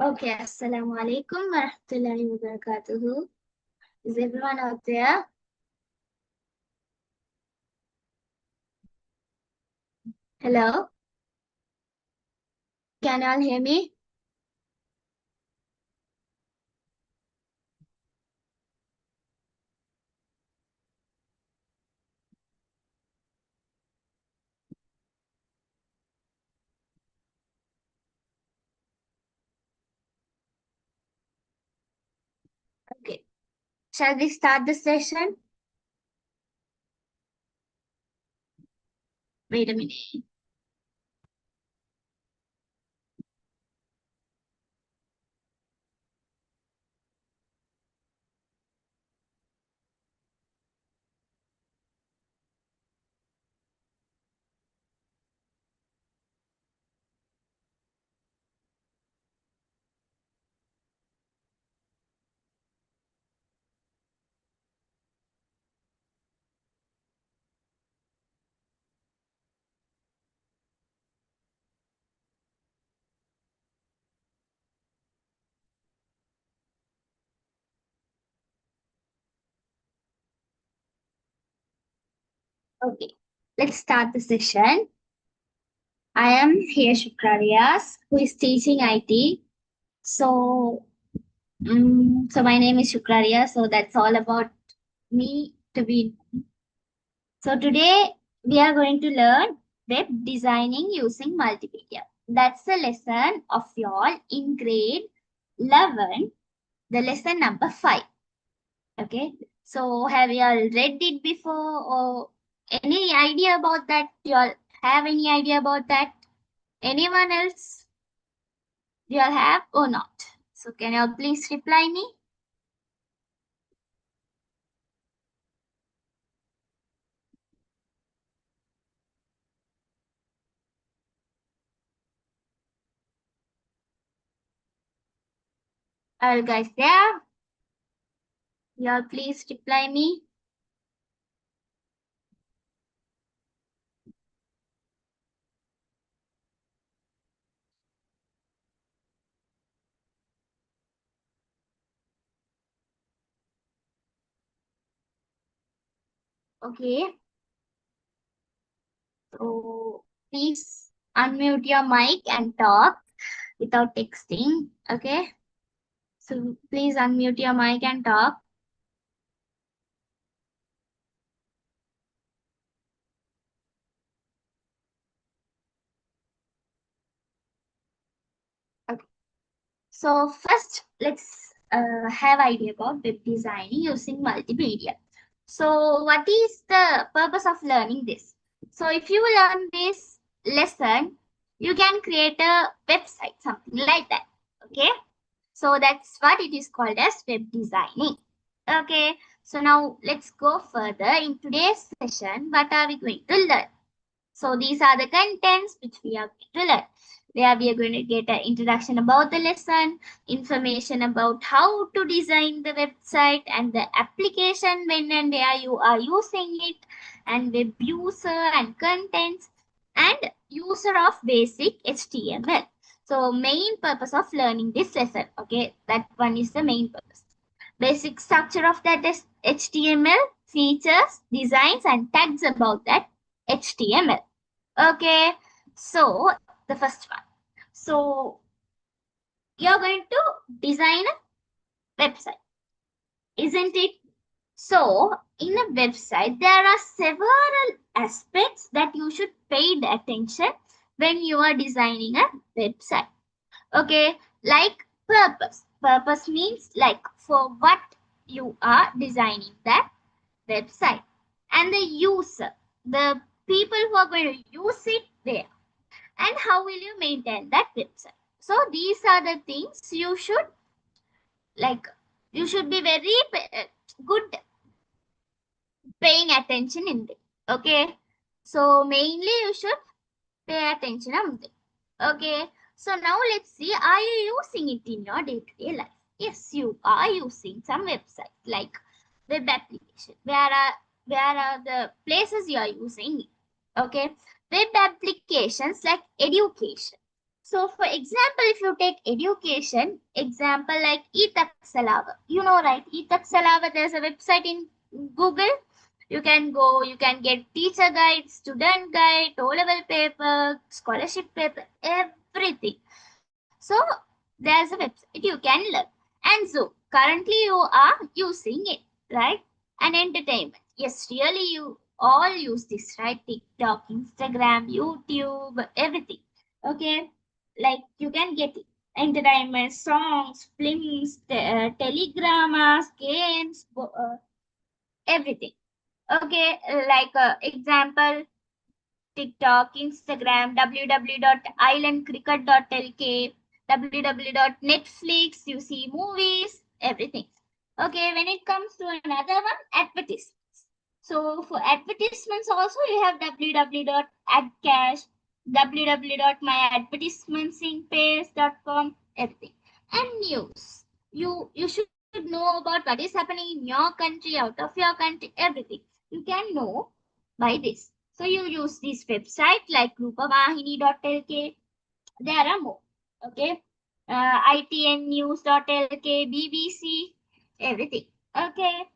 Okay, Assalamu alaikum wa rahmatullahi wa barakatuhu. Is everyone out there? Hello? Can you all hear me? Okay. Shall we start the session? Wait a minute. Okay. Let's start the session. I am here Shukrarias, who is teaching IT. So, so my name is Shukraria. So that's all about me to be. So today we are going to learn web designing using multimedia. That's the lesson of y'all in grade 11, the lesson number 5. Okay. So have you all read it before or any idea about that? You all have any idea about that? Anyone else? Do you all have or not? So can you all please reply me? All guys there? You all please reply me. Okay. So please unmute your mic and talk without texting. Okay. So please unmute your mic and talk. Okay. So first, let's have idea about web designing using multimedia. So what is the purpose of learning this? So if you learn this lesson, you can create a website, something like that. Okay. So that's what it is called as web designing. Okay. So now let's go further. In today's session, what are we going to learn? So these are the contents which we are going to learn. Where we are going to get an introduction about the lesson, information about how to design the website and the application when and where you are using it, and web user and contents, and user of basic HTML. So main purpose of learning this lesson. Okay, that one is the main purpose. Basic structure of that is HTML, features, designs, and tags about that HTML. Okay, so the first one. So you're going to design a website, isn't it? So in a website, there are several aspects that you should pay attention when you are designing a website. Okay, like purpose. Purpose means like for what you are designing that website. And the user, the people who are going to use it there. And how will you maintain that website? So these are the things you should like. You should be very good paying attention in it. Okay. So mainly you should pay attention on it. Okay. So now let's see. Are you using it in your day-to-day life? Yes, you are using some website like web application. Where are the places you are using it? Okay. Web applications like education. So for example, if you take education, example like eTaxalava, you know, right? eTaxalava, there's a website in Google. You can go, you can get teacher guide, student guide, O-level paper, scholarship paper, everything. So there's a website you can learn. And Zoom, currently you are using it, right? And entertainment. Yes, really you all use this, right? TikTok, Instagram, YouTube, everything. Okay, like you can get it. Entertainment, songs, films, telegramas, games, everything. Okay, like example, TikTok, Instagram, www.islandcricket.lk, www.netflix, you see movies, everything. Okay, when it comes to another one, advertisements. So for advertisements also you have www.adcash, www.myadvertisementsingpace.com, everything. And news. You should know about what is happening in your country, out of your country, everything. You can know by this. So you use this website like rupavahini.lk. There are more. Okay. itnnews.lk, BBC, everything. Okay.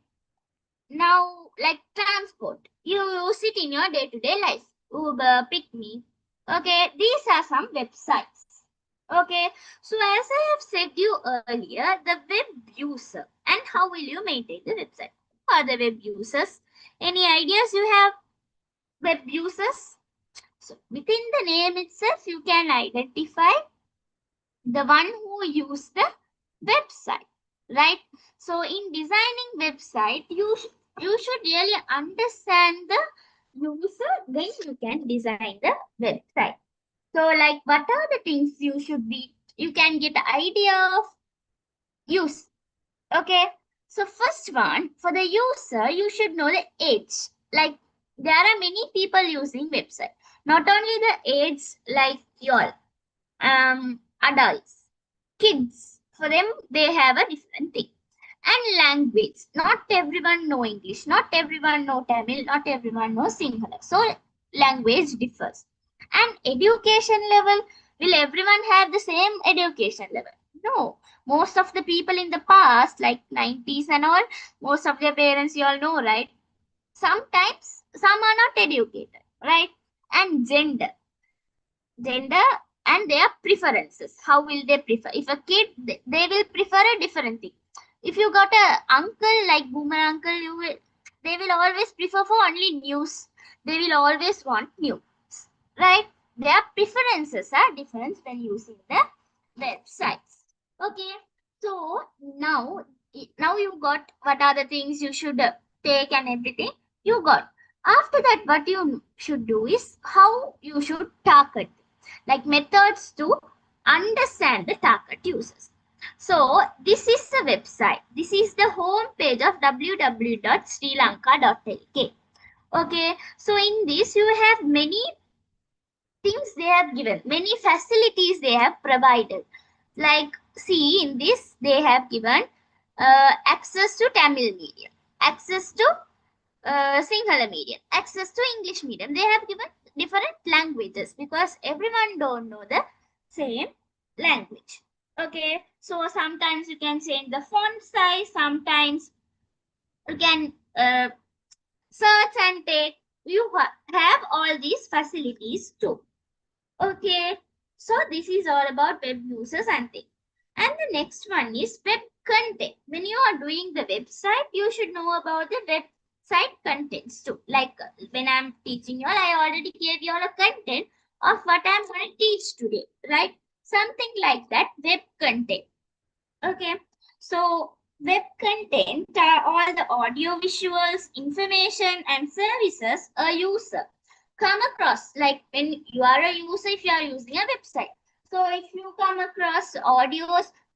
Now, like transport, you use it in your day-to-day life. Uber, Pick Me. Okay, these are some websites. Okay, so as I have said you earlier, the web user and how will you maintain the website? Who are the web users? Any ideas you have? Web users? So within the name itself, you can identify the one who use the website, right? So in designing website, you should really understand the user, then you can design the website. So like what are the things you should be, you can get the idea of use. Okay, so first one, for the user, you should know the age. Like there are many people using website. Not only the age like your adults, kids. For them, they have a different thing. And language. Not everyone know English. Not everyone know Tamil. Not everyone know Sinhala. So language differs. And education level. Will everyone have the same education level? No. Most of the people in the past, like 90s and all, most of their parents, you all know, right? Sometimes some are not educated, right? And gender and their preferences. How will they prefer? If a kid, they will prefer a different thing. If you got a uncle like boomer uncle, they will always prefer for only news. They will always want news, right? Their preferences are different when using the websites. Okay, so now you got what are the things you should take and everything you got. After that, what you should do is how you should target, like methods to understand the target users. So this is the website. This is the home page of www.srilanka.lk. Okay, so in this you have many things they have given, many facilities they have provided. Like see in this they have given access to Tamil medium, access to Sinhala medium, access to English medium. They have given different languages because everyone don't know the same language. Okay, so sometimes you can change the font size, sometimes you can search and take. You have all these facilities too. Okay, so this is all about web users and things. And the next one is web content. When you are doing the website, you should know about the website contents too. Like when I'm teaching you all, I already gave you all a content of what I'm going to teach today, right? Something like that, web content. Okay, so web content are all the audio, visuals, information, and services a user come across. Like when you are a user, if you are using a website. So if you come across audio,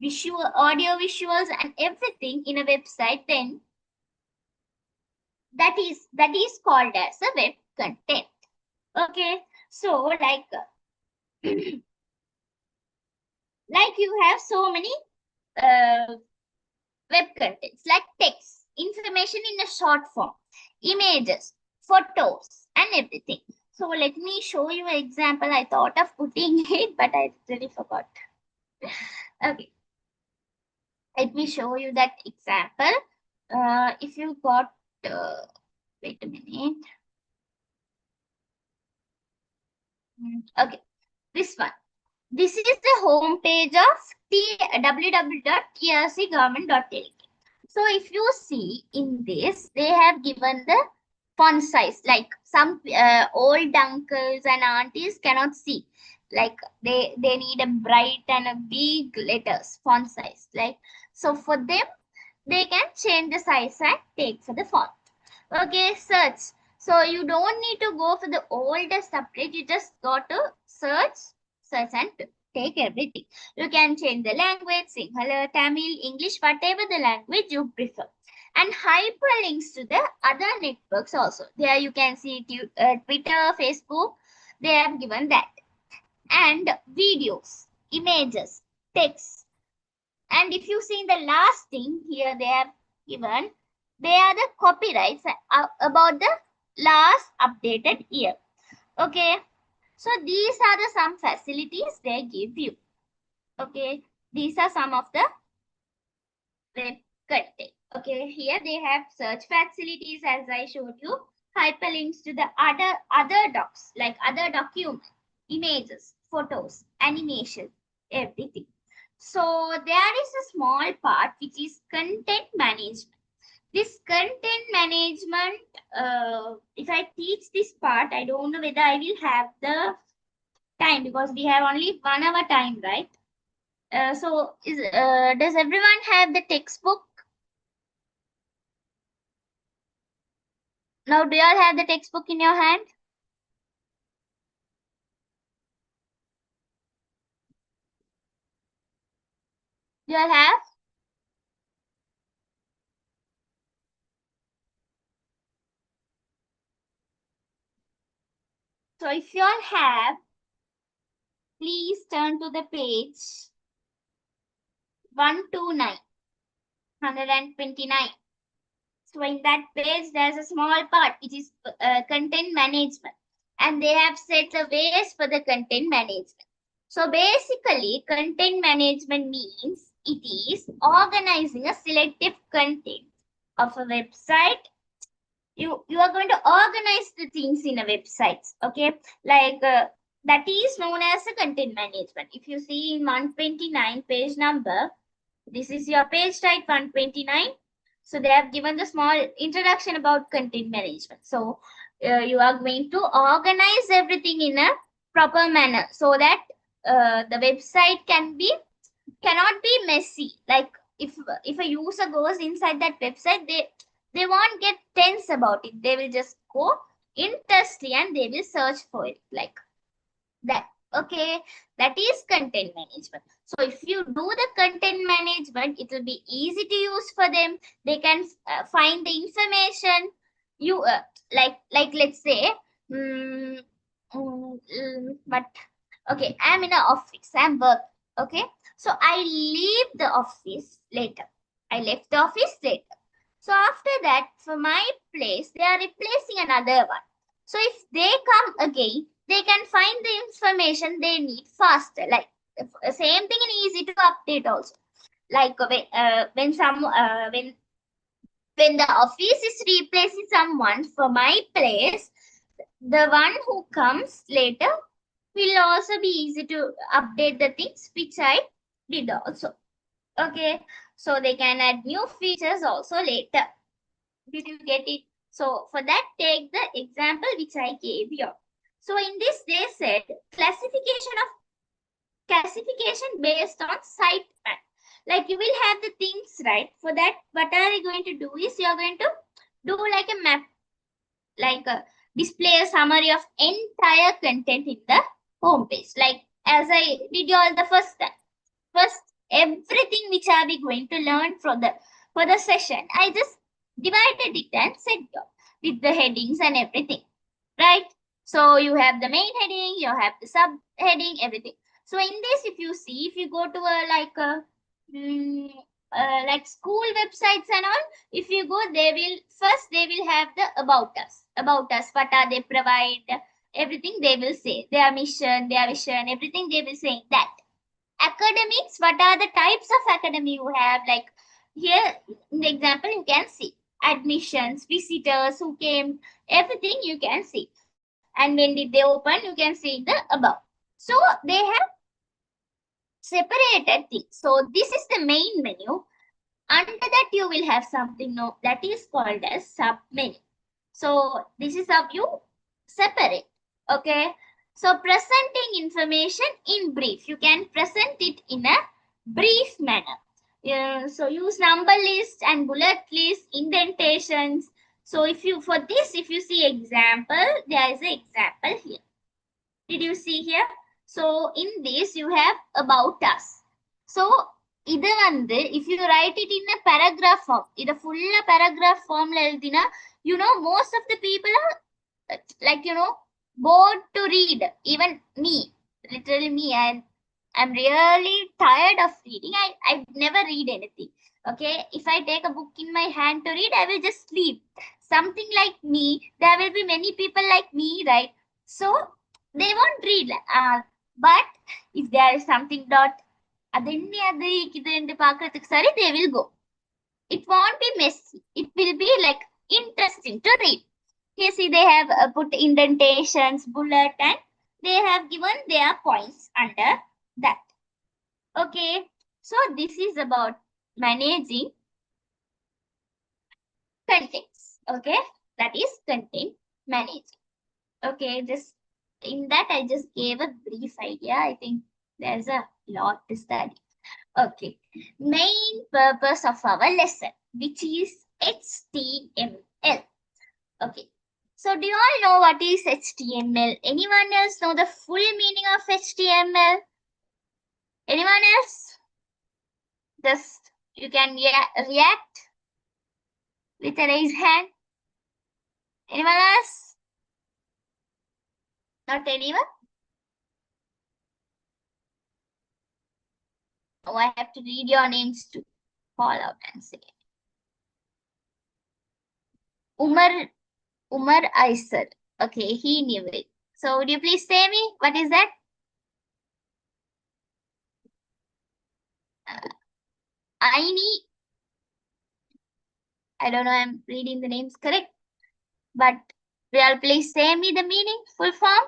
visuals, and everything in a website, then that is called as a web content. Okay, so like like you have so many uh, web contents like text, information in a short form, images, photos, and everything. So let me show you an example. I thought of putting it, but I really forgot. Okay, let me show you that example. If you got, wait a minute. Okay, this one. This is the home page of www.trcgovernment.lk. So if you see in this, they have given the font size. Like some old uncles and aunties cannot see. Like they need a bright and a big letters font size. Like so for them, they can change the size and take for the font. Okay, search. So you don't need to go for the oldest update. You just go to search and take everything. You can change the language, Sinhala, Tamil, English, whatever the language you prefer. And hyperlinks to the other networks also. There you can see Twitter, Facebook. They have given that. And videos, images, text. And if you see the last thing here, they have given, they are the copyrights about the last updated year. Okay, so these are the some facilities they give you. Okay, these are some of the web content. Okay, here they have search facilities as I showed you, hyperlinks to the other docs like other documents, images, photos, animation, everything. So there is a small part which is content management. This content management, if I teach this part, I don't know whether I will have the time because we have only 1 hour time, right? Does everyone have the textbook? Now, do you all have the textbook in your hand? Do you all have? So if you all have, please turn to the page 129, 129. So in that page, there's a small part which is content management. And they have set the ways for the content management. So basically, content management means it is organizing a selective content of a website. You are going to organize the things in a website. Okay, like that is known as a content management. If you see in 129 page number, this is your page type 129. So they have given the small introduction about content management. So you are going to organize everything in a proper manner so that the website cannot be messy. Like if a user goes inside that website, they won't get tense about it. They will just go intensely and they will search for it like that. Okay, that is content management. So if you do the content management, it will be easy to use for them. They can find the information. You like let's say, but okay, I'm in an office. I'm work. Okay, so I leave the office later. I left the office later. So after that, for my place, they are replacing another one. So if they come again, they can find the information they need faster. Like same thing and easy to update also. Like when the office is replacing someone for my place, the one who comes later will also be easy to update the things which I did also. Okay, so they can add new features also later. Did you get it? So for that, take the example which I gave you. So in this, they said classification based on sitemap. Like you will have the things, right? For that, what are you going to do is you are going to do like a map, like display a summary of entire content in the home page. Like as I did you all the first time. First, everything which are we going to learn for the session, I just divided it and set it up with the headings and everything, right? So you have the main heading, you have the subheading, everything. So in this, if you see, if you go to like school websites and all, if you go, they will have the about us, what are they provide, everything they will say. Their mission, their vision, everything they will say that. Academics, what are the types of academy you have? Like here in the example, you can see admissions, visitors who came, everything you can see. And when did they open, you can see the above. So they have separated things. So this is the main menu. Under that, you will have something that is called as sub menu. So this is how you separate. Okay. So presenting information in brief. You can present it in a brief manner. So use number list and bullet list, indentations. So if you see example, there is an example here. Did you see here? So in this you have about us. So இது வந்து if you write it in a paragraph form, இது full paragraph formல எழுதினா, most of the people are like, bored to read. Even me, literally me, I'm really tired of reading. I never read anything. Okay, if I take a book in my hand to read, I will just sleep. Something like me, there will be many people like me, right? So they won't read. But if there is something dot, they will go. It won't be messy. It will be like interesting to read. Here, see, they have put indentations, bullet, and they have given their points under that. Okay, so this is about managing contents. Okay, that is content managing. Okay, just in that I just gave a brief idea. I think there's a lot to study. Okay, main purpose of our lesson, which is HTML. Okay, so do you all know what is HTML? Anyone else know the full meaning of HTML? Anyone else? Just you can react with a raised hand. Anyone else? Not anyone? Oh, I have to read your names to call out and say. Umar Aisar. Okay, he knew it. So would you please say me, what is that? Aini. I don't know I'm reading the names correct. But will you please say me the meaning, full form?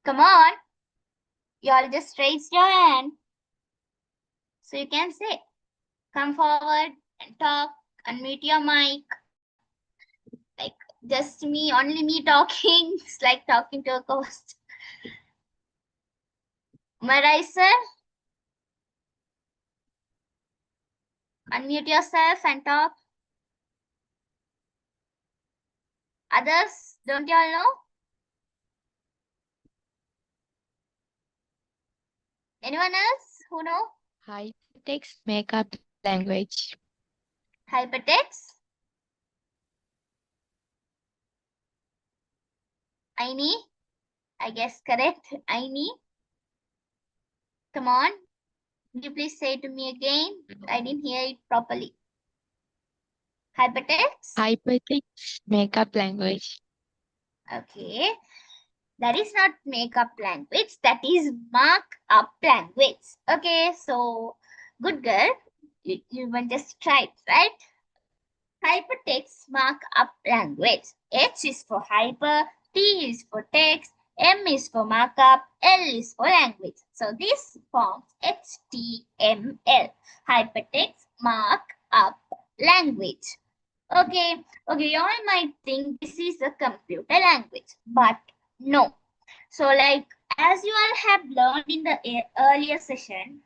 Come on. You all just raised your hand. So you can say, come forward and talk, unmute your mic. Like just me, only me talking. It's like talking to a ghost. Marisa, unmute yourself and talk. Others, don't you all know? Anyone else who know? Hypertext Makeup Language. Hypertext. Aini. I guess correct. Aini. Come on. Will you please say to me again? I didn't hear it properly. Hypertext. Hypertext Makeup Language. Okay. That is not makeup language. That is markup language. Okay. So, good girl. You will just try it, right? Hypertext markup language. H is for hyper, T is for text, M is for markup, L is for language. So this forms HTML, hypertext markup language. Okay, you all might think this is a computer language, but no. So like as you all have learned in the earlier session,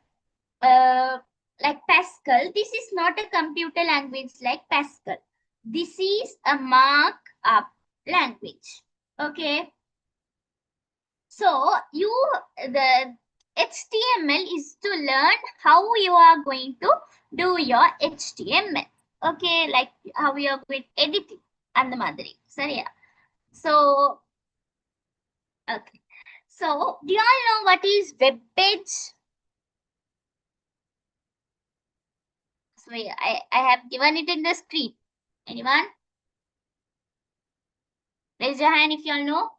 like Pascal, this is not a computer language like Pascal. This is a markup language. Okay. So the HTML is to learn how you are going to do your HTML. Okay, like how you are going to edit it and the madri. Sorry. So, okay. So, do you all know what is web page? So I have given it in the screen. Anyone? Raise your hand if you all know.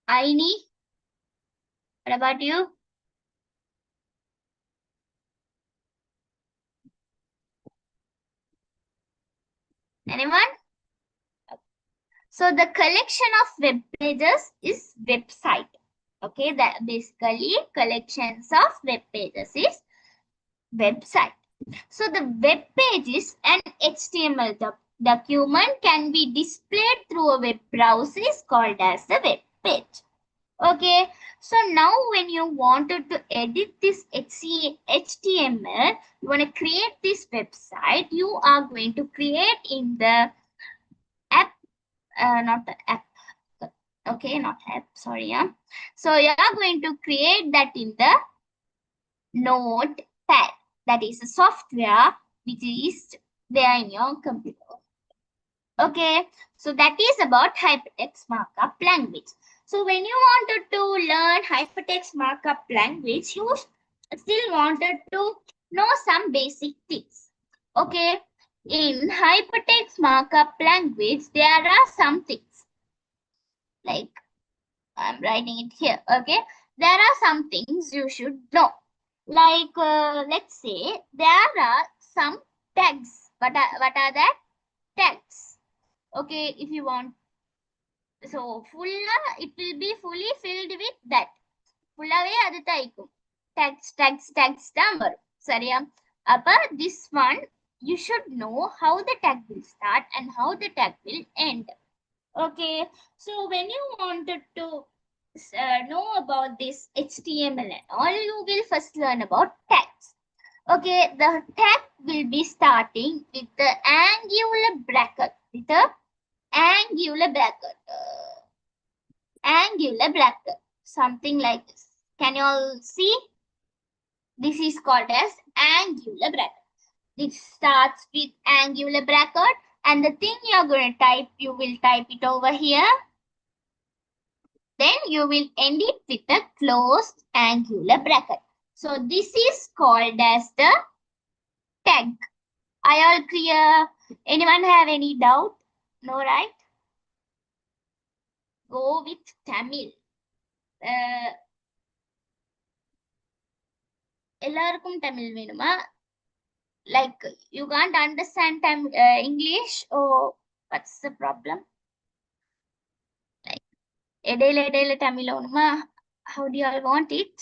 Aini, what about you? Anyone? So the collection of web pages is website. Okay, that basically collections of web pages is website. So the web page is an HTML document can be displayed through a web browser is called as the web page. Okay, so now when you wanted to edit this HTML, you want to create this website, you are going to create in the app, not the app. Okay, not app, sorry. Yeah. So you are going to create that in the Notepad. That is a software which is there in your computer. Okay, so that is about hypertext markup language. So when you wanted to learn hypertext markup language, you still wanted to know some basic things. Okay, in hypertext markup language, there are some things like I'm writing it here. Okay, there are some things you should know. Like let's say there are some tags. What are that? Tags. Okay, if you want, so it will be fully filled with that. Fullave adu thaikkum. Tags தான் வரும். சரியா? அப்ப this one you should know how the tag will start and how the tag will end. Okay, so when you wanted to know about this HTML and all, you will first learn about tags. Okay, the tag will be starting with the angular bracket. With the angular bracket. Angular bracket. Something like this. Can you all see? This is called as angular bracket. It starts with angular bracket, and the thing you are going to type, you will type it over here. Then you will end it with a closed angular bracket. So this is called as the tag. Are you all clear? Anyone have any doubt? No, right? Go with Tamil. எல்லாருக்கும் தமிழ் வேணுமா? Like you can't understand English, or what's the problem? Like இடையில தமிழ் வேணுமா? How do you all want it?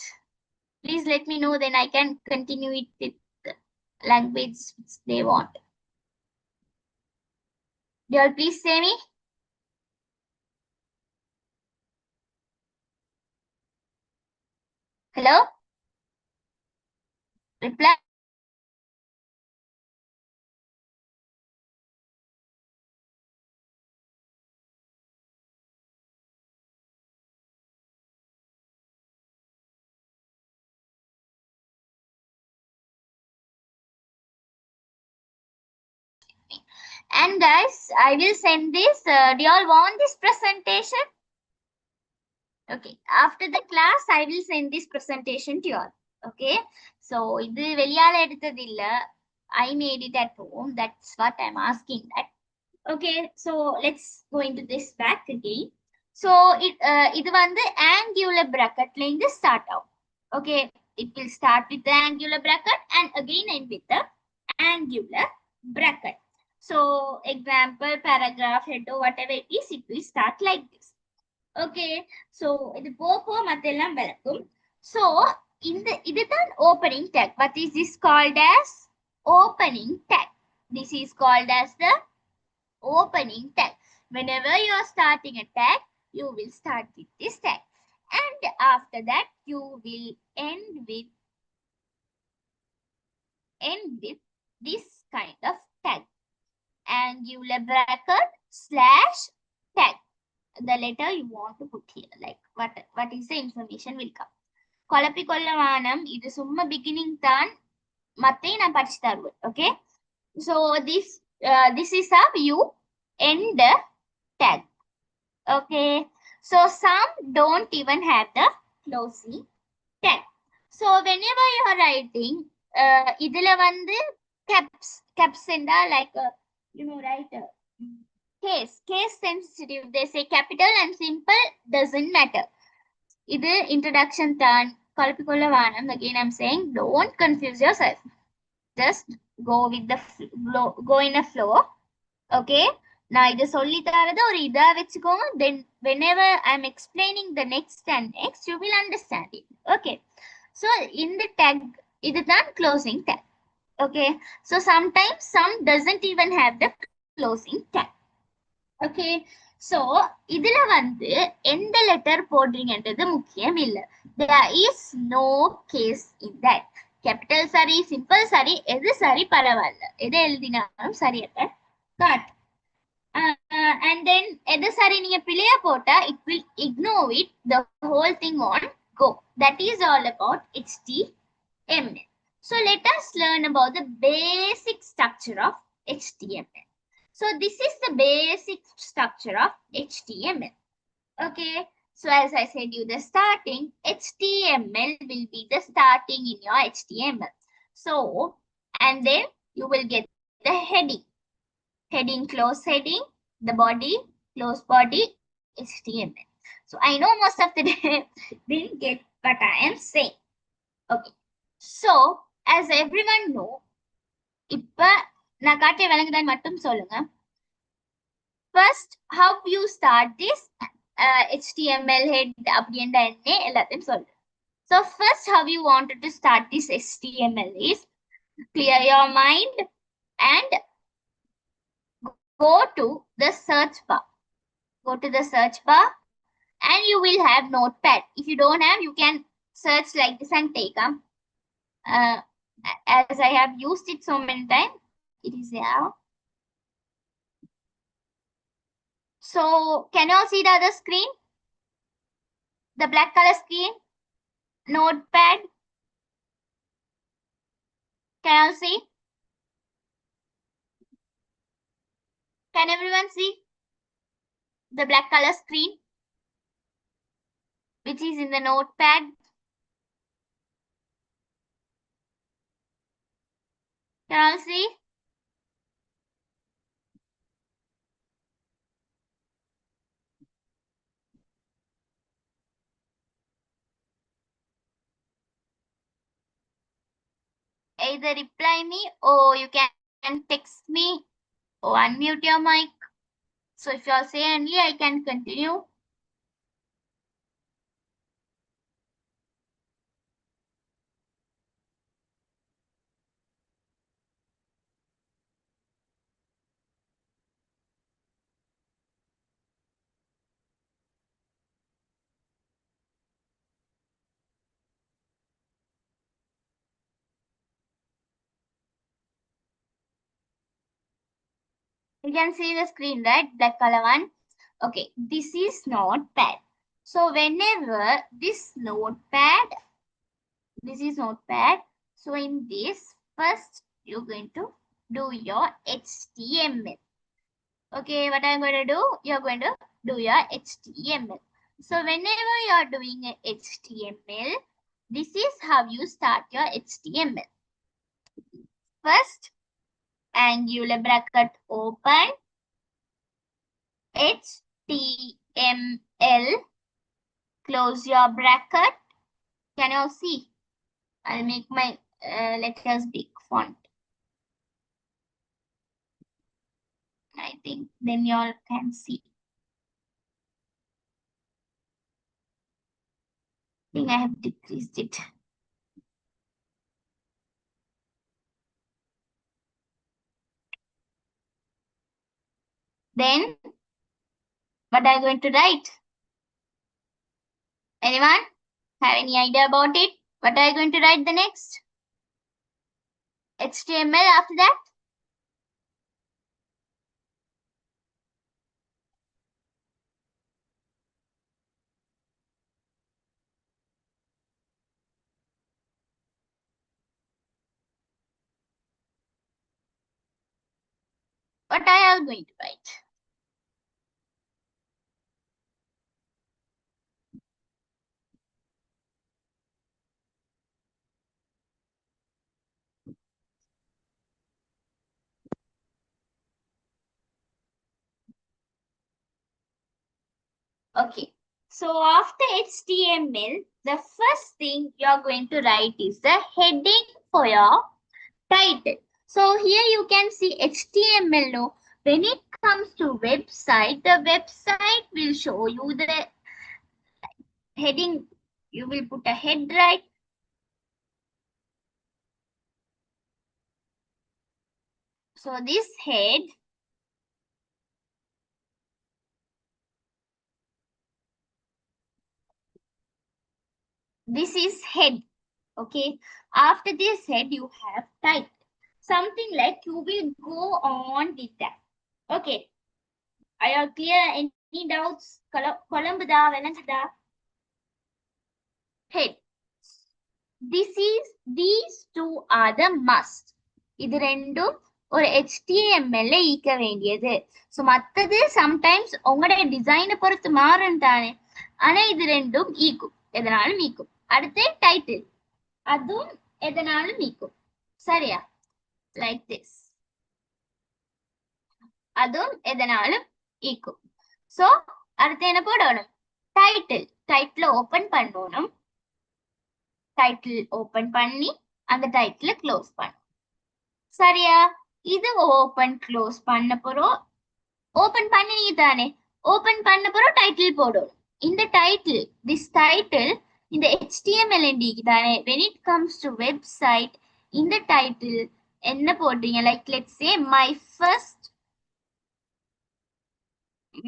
Please let me know, then I can continue it with the language which they want. Do you all please say me? Hello? Reply. And guys, I will send this. Do you all want this presentation? Okay, after the class, I will send this presentation to you all. Okay, so இது வெளியால எடுத்தது இல்ல. I made it at home. That's what I'm asking that. Okay, so let's go into this back again. So இது வந்து angular bracket ல இருந்து start ஆகும். Okay, it will start with the angular bracket and again end with the angular bracket. So example, paragraph, header, whatever it is, it will start like this. Okay, so இது போக மத்தெல்லாம் விளக்கும். So இதுதான் opening tag. What is this called as? Opening tag. This is called as the opening tag. Whenever you are starting a tag, you will start with this tag. And after that, you will end with this kind of tag. Angular bracket / tag. The letter you want to put here. Like what is the information will come. குழப்பிக்கொள்ள வானம், இது சும்மா beginning தான், மத்தையும் நான் படிச்சு தருவேன். Okay, so this is how you end the tag. Okay, so some don't even have the closing tag. So whenever you are writing, இதுல வந்து caps என்றா like right? Case sensitive. They say capital and simple doesn't matter. இது introduction தான் குழப்பிக்கொள்ள வேணாம். Again I'm saying don't confuse yourself. Just go with the flow, go in a flow. Okay, நான் இதை சொல்லி தரது ஒரு இதா வச்சுக்கோங்க. Then whenever I'm explaining the next and next you will understand it. Okay, so in the tag இதுதான் closing tag. Okay, so sometimes some doesn't even have the closing tag. Okay, so இதுல வந்து எந்த letter போடுறீங்கன்றது முக்கியம் இல்ல. There is no case in that. Capital சரி, simple சரி, எது சரி பரவாயில்ல, எது எழுதினாலும் சரி. Cut. And then எது சரி நீங்க பிழையா போட்டா it will ignore it the whole thing on go. That is all about HTML. So let us learn about the basic structure of HTML. So this is the basic structure of HTML. Okay, so as I said you the starting, HTML will be the starting in your HTML. So, and then you will get the heading. Heading, close heading, the body, close body, HTML. So I know most of the day didn't get what I am saying. Okay, so as everyone know, இப்ப நான் காட்டிய விளங்குதான் மட்டும் சொல்லுங்க. First, how you start this HTML head அப்படின்ற என்ன எல்லாத்தையும் சொல்லு. So first, how you wanted to start this HTML is clear your mind and go to the search bar. Go to the search bar and you will have Notepad. If you don't have, you can search like this and take them. As I have used it so many times, it is there. So can you all see the other screen? The black color screen? Notepad? Can you all see? Can everyone see the black color screen, which is in the Notepad? Can you all see? Either reply me or you can text me or unmute your mic. So if you all say only, I can continue. You can see the screen, right? Black color one. Okay, this is Notepad. So whenever this Notepad, this is Notepad. So in this, first you're going to do your HTML. Okay, what I'm going to do? You're going to do your HTML. So whenever you're doing a HTML, this is how you start your HTML. First, angular bracket open, HTML, close your bracket. Can you all see? I'll make my letters big font. I think then you all can see. I think I have decreased it. Then, what are you going to write? Anyone have any idea about it? What are you going to write the next? HTML after that? What are you all going to write? Okay. So after HTML, the first thing you're going to write is the heading for your title. So here you can see HTML. No, when it comes to website, the website will show you the heading. You will put a head, right? So this head, this is head. Okay. After this head, you have title. Something like you will go on with that. Okay. Are you clear? Any doubts? Kolambada, Velanchada? Head. These two are the must. இது ரெண்டும் ஒரு HTML ஈக்க வேண்டியது. So மற்றது sometimes உங்களோட டிசைனை பொறுத்து மாறும் தானே. ஆனா இது ரெண்டும் ஈக்கும். எதனாலும் ஈக்கும். அடுத்து டைட்டில். அதுவும் எதனாலும் ஈக்கும். சரியா? Like this. அதுவும் எதனாலும் ஈக்கும். ஸோ அடுத்து என்ன போடணும்? டைட்டில். டைட்டில் ஓபன் பண்ணணும். டைட்டில் ஓபன் பண்ணி அந்த டைட்டில் க்ளோஸ் பண்ணணும். சரியா? இது ஓபன் க்ளோஸ் பண்ண போறோம். ஓபன் பண்ணினீங்க தானே. ஓபன் பண்ண போறோம் டைட்டில் போடணும். இந்த டைட்டில், திஸ் டைட்டில் இந்த HTML எண்டிக்கு தானே. when it comes to website, இந்த டைட்டில் என்ன போடுறீங்க? Like let's say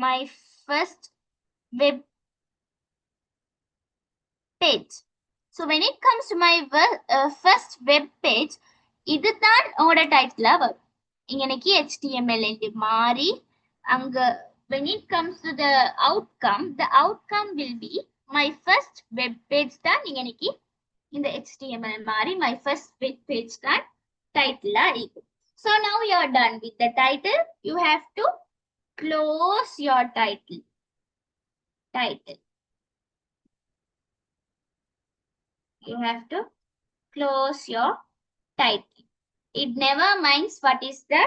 my first web page. So when it comes to my first web page, இதுதான் உங்களோட டைட்டிலா வரும். இன்னைக்கு HTML என்று மாறி அங்க when it comes to the outcome will be my first web page தான் இன்னைக்கு இந்த HTML மாறி my first web page தான் டைட்டிலா இருக்கும். So now you are done with the title. You have to close your title. You have to close your title. It never minds what is the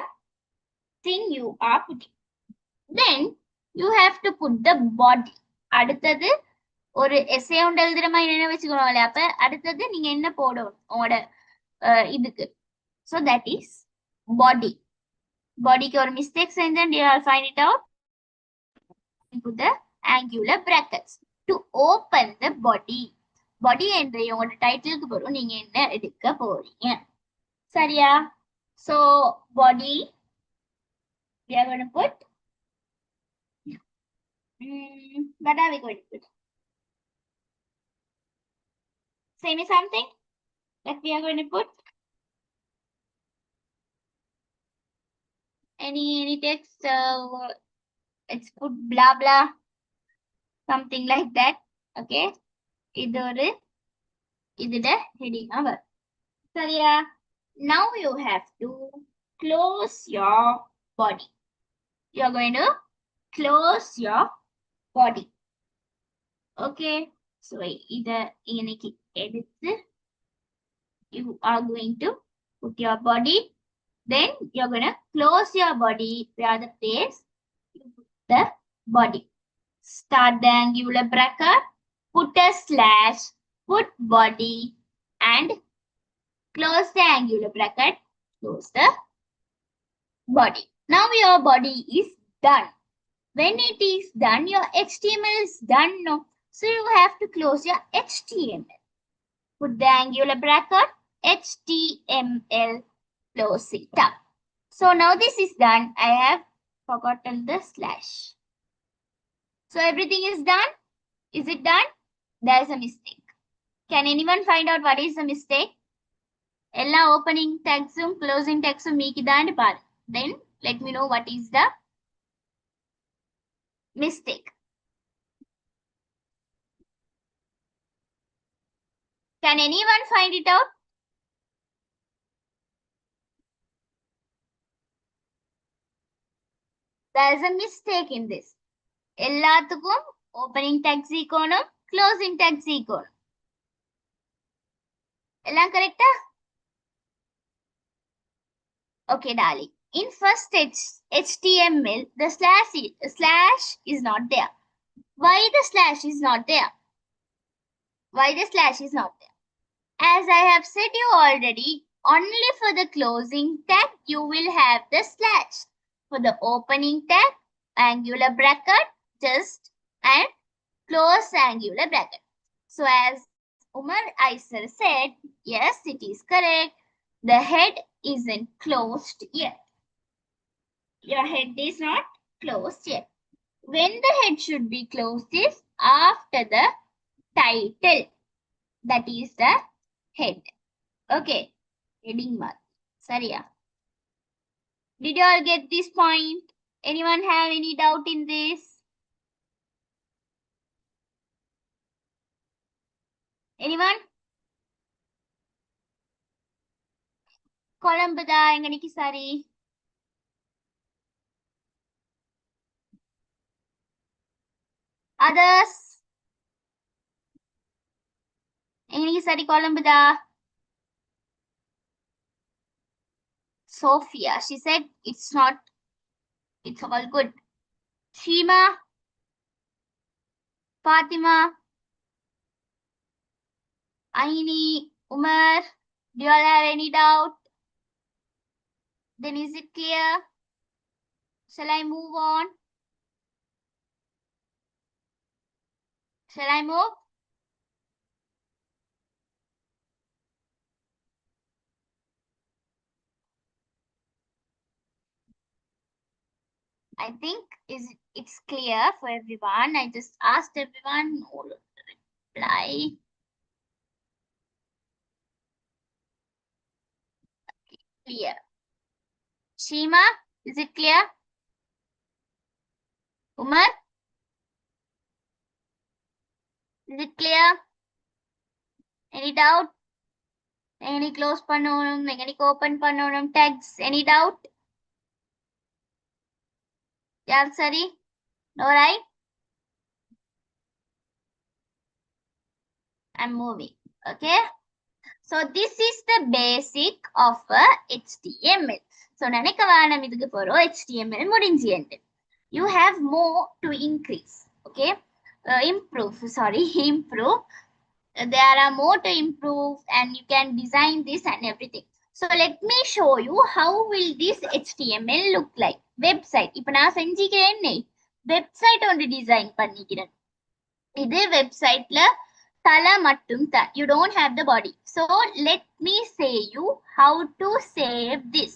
thing you are putting. Then you have to put the body. அடுத்தது ஒரு S A ஒன்று எழுதுற மாதிரி என்ன வச்சுக்கணும். அப்ப அடுத்தது நீங்க என்ன போடணும் உங்களோட இதுக்கு. So that is body. Bodyக்கு ஒரு மிஸ்டேக் செஞ்சா you will find it out. Put the angular brackets to open the body. Body என்ற உங்களோட டைட்டிலுக்கு போறோம். நீங்க என்ன எடுக்க போறீங்க. சரியா? So body, we are going to put what are we going to put? Say me something that we are going to put. Any text? Let's put blah blah, something like that. Okay. இதுட heading over. சரியா? Now you have to close your body. You are going to close your body. Okay. So இத இன்னைக்கு எடுத்து you are going to put your body. Then you're going to close your body where the place you put the body. Start the angular bracket, put a slash, put body, and close the angular bracket, close the body. Now your body is done. When it is done, your HTML is done. No? So you have to close your HTML. Put the angular bracket, HTML, close it up. So now this is done. I have forgotten the slash. So everything is done. Is it done? There is a mistake. Can anyone find out what is the mistake? Ella opening tags, closing tags, then let me know what is the mistake. Can anyone find it out? There is a mistake in this. எல்லாத்துக்கும் opening tags ஈக்கணும், closing tags ஈக்கணும். எல்லாம் correct? Okay, darling. In first HTML, the slash is not there. Why the slash is not there? Why the slash is not there? As I have said you already, only for the closing tag you will have the slash. For the opening tag, angular bracket, just and close angular bracket. So as Umar Aiser said, yes, it is correct. The head isn't closed yet. Your head is not closed yet. When the head should be closed is after the title. That is the head. Okay. Heading mark. Sariya. Did you all get this point? Anyone have any doubt in this? Anyone? Kolambada enganiki sari. Others? Enganiki sari Kolambada. Sophia. She said it's not. It's all good. Shima. Fatima. Aini. Umar. Do you all have any doubt? Then is it clear? Shall I move on? Shall I move? I think it's clear for everyone. I just asked everyone all to reply. Clear. Shima, is it clear? Umar, is it clear? Any doubt? Any close பண்ணணும், any open பண்ணணும், tags, any doubt? Yeah, sorry. No, right? I'm moving. Okay. So this is the basic of a HTML. So நினைக்க வேணாம் இதுக்கு போறோம் HTML முடிஞ்சியண்டு. You have more to increase. Okay. Improve. Sorry, improve. There are more to improve and you can design this and everything. So let me show you how will this HTML look like. Website. இப்போ நான் செஞ்சிக்கிறேன் website ஒன்று design பண்ணிக்கிறேன். இது websiteல தலை மட்டும் தான். You don't have the body. So let me say you how to save this.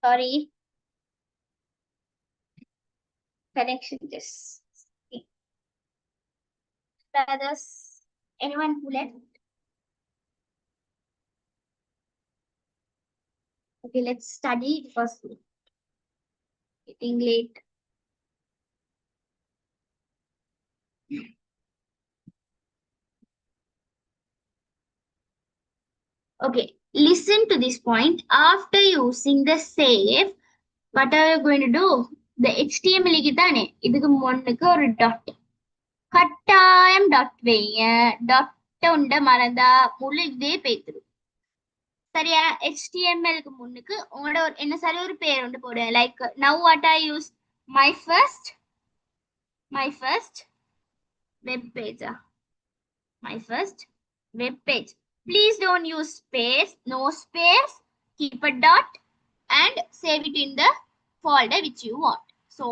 Sorry, connection just. Others, anyone who left? Okay, let's study first. Getting late. Okay, listen to this point. After using the save, what are you going to do? The HTML க்கு தானே இதுக்கு முன்னுக்கு ஒரு dot. கட்டாயம் dot வைங்க. Dot உண்ட மறந்தா முழு இதே பேத்துரும். சரியா? HTML க்கு முன்னுக்கு உங்களோட என்ன சரி ஒரு பேர் உண்டு போடு. Like now what I use my first web page. My first web page. Please don't use space, no space. Keep a dot and save it in the folder which you want. So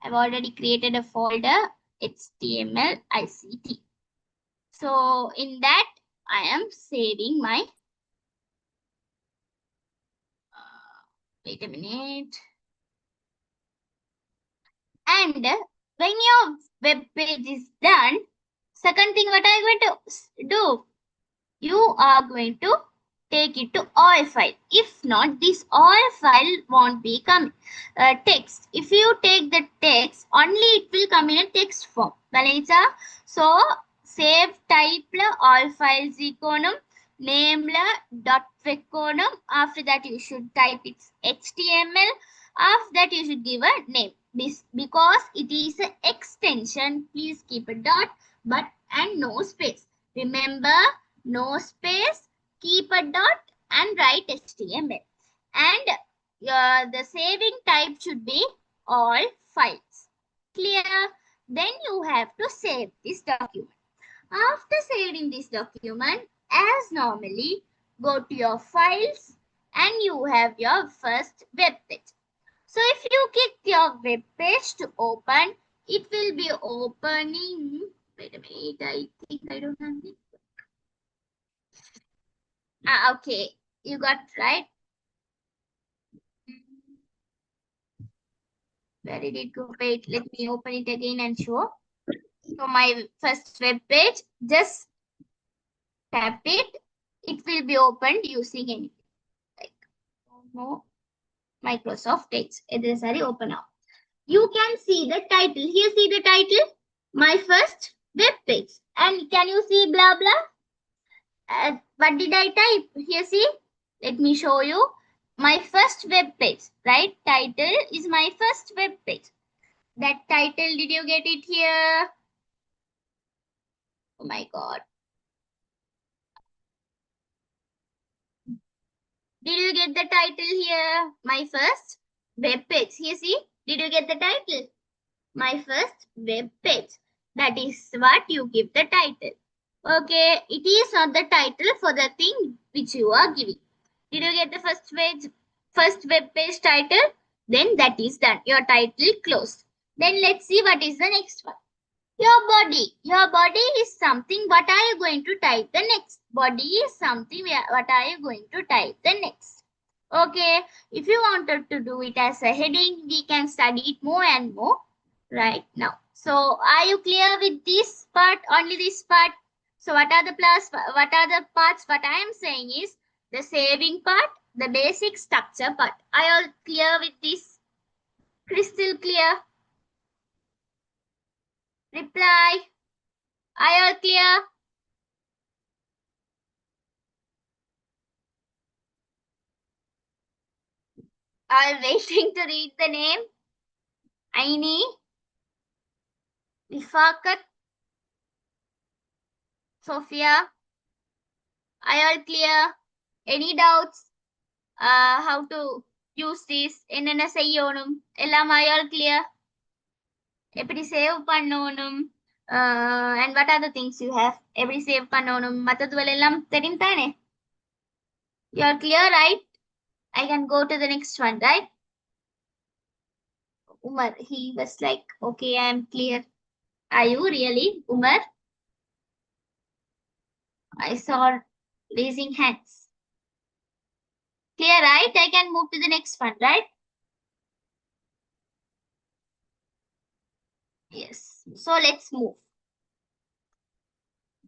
I've already created a folder HTML ICT. So in that I am saving my wait a minute. And when your web page is done, second thing what I'm going to do, you are going to take it to all file. If not, this all file won't be coming. Text. If you take the text, only it will come in a text form. Valisa. So save type la all files econum, name la dot veconum. After that you should type its HTML. After that you should give a name. This because it is an extension. Please keep a dot but and no space. Remember, no space, keep a dot and write HTML. And the saving type should be all files. Clear? Then you have to save this document. After saving this document, as normally, go to your files and you have your first web page. So if you click your web page to open, it will be opening. Wait a minute, I think I don't have it. Okay, you got right. Where did it go? Wait, let me open it again and show. So my first web page, just tap it. It will be opened using anything like no Microsoft Text. It is very open up. You can see the title. Here, see the title. My first web page. And can you see blah blah? What did I type? Here, see. Let me show you. My first web page, right? Title is my first web page. That title, did you get it here? Oh my God. Did you get the title here? My first web page. Here, see. Did you get the title? My first web page. That is what you give the title. Okay. It is not the title for the thing which you are giving. Did you get the first web page title? Then that is done. Your title closed. Then let's see what is the next one. Your body. Your body is something. What are you going to type the next? Body is something. What are you going to type the next? Okay. If you wanted to do it as a heading, we can study it more and more right now. So are you clear with this part? Only this part. So what are the parts? What I am saying is the saving part, the basic structure part. Are you all clear with this? Crystal clear? Reply. Are you all clear? I'm waiting to read the name. Aini, Rifakat, Sophia. Are you all clear? Any doubts? How to use this? என்னென்ன செய்யணும்? எல்லாம் are you all clear? எப்படி save பண்ணணும்? And what are the things you have? எப்படி save பண்ணணும்? மத்ததுவெல்லாம் எல்லாம் தெரியும் தானே? You are clear, right? I can go to the next one, right? Umar, he was like, okay, I am clear. Are you really, Umar? I saw raising hands. Clear, right? I can move to the next one, right? Yes. So let's move.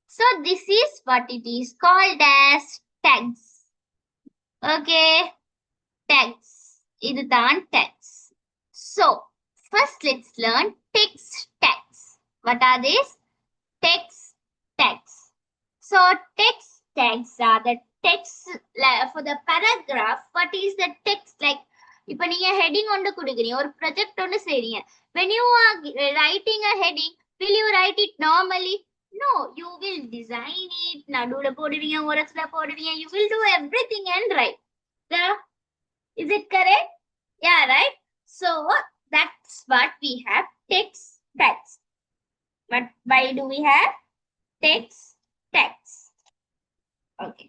So this is what it is called as tags. Okay, tags. இதுதான் tags. So first let's learn text tags. What are these? Text tags. So text tags are the text for the paragraph. What is the text like? இப்போ நீங்க heading ஒன்று கொடுக்குறீங்க ஒரு project ஒன்று செய்றீங்க. When you are writing a heading, will you write it normally? No, you will design it. நடுவுல போடுவீங்க, ஓரத்துல போடுவீங்க. You will do everything and write. Is it correct? Yeah, right? So that's what we have text tags. But why do we have text tags? Okay.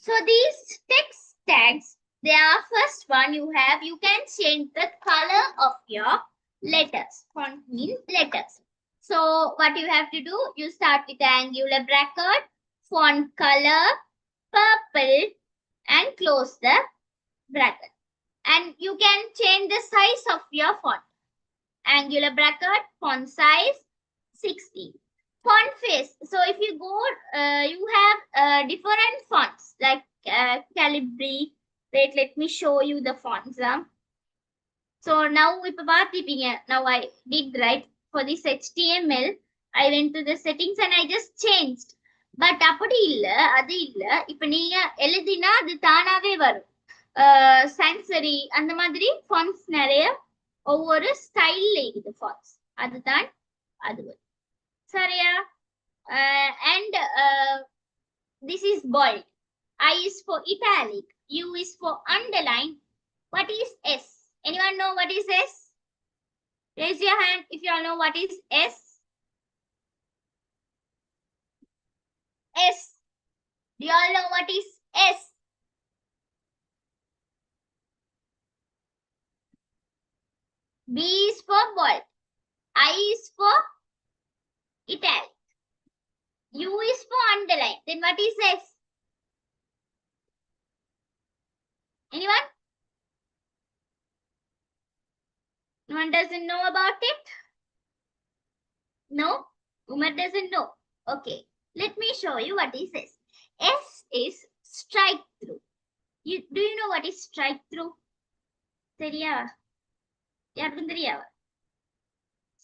So these text tags, they are first one you have, you can change the color of your letters. Font means letters. So what you have to do, you start with the angular bracket, font color, purple, and close the bracket. And you can change the size of your font. Angular bracket, font size 16. Font face. So if you go, you have different fonts like Calibri. Wait, let me show you the fonts. So now now I did right for this HTML. I went to the settings and I just changed. But அப்படி இல்ல, அது இல்ல. இப்ப நீங்க எழுதினா அது தானாவே வரும். சான்சரி அந்த மாதிரி fonts நிறைய ஒவ்வொரு ஸ்டைல்ல இருக்குது fonts. அதுதான் அது வரும். சரியா? And this is bold. I is for italic. U is for underline. What is S? Anyone know what is S? Raise your hand if you all know what is S. S. Do you all know what is S? B is for bold. I is for italic. U is for underline. Then what is S? Anyone? No one doesn't know about it? No? Umar doesn't know. Okay. Let me show you what is S. S is strike through. Do you know what is strike through? சரியா? யாருக்கும் தெரியாவா?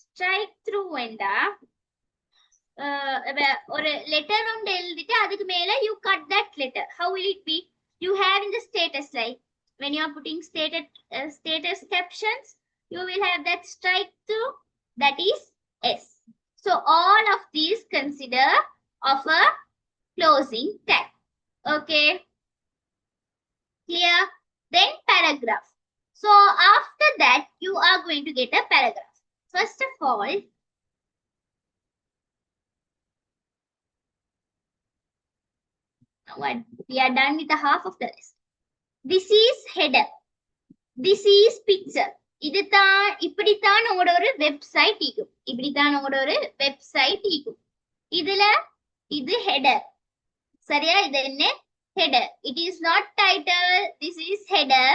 Strike through வேண்டா ஒரு letter ஒன்று எழுதிட்டு அதுக்கு மேல you cut that letter. How will it be? You have in the status, like when you are putting status captions, you will have that strike through, that is S. So all of these consider of a closing tag. Okay, clear? Then paragraph. So after that you are going to get a paragraph. First of all, what we are done with the half of the list. This is header. This is picture. இதுதான் இப்படித்தான் உங்களோட ஒரு website இருக்கும். இப்படித்தான் உங்களோட ஒரு website இருக்கும். இதுல இது header. சரியா? இது என்ன? Header. It is not title. This is header.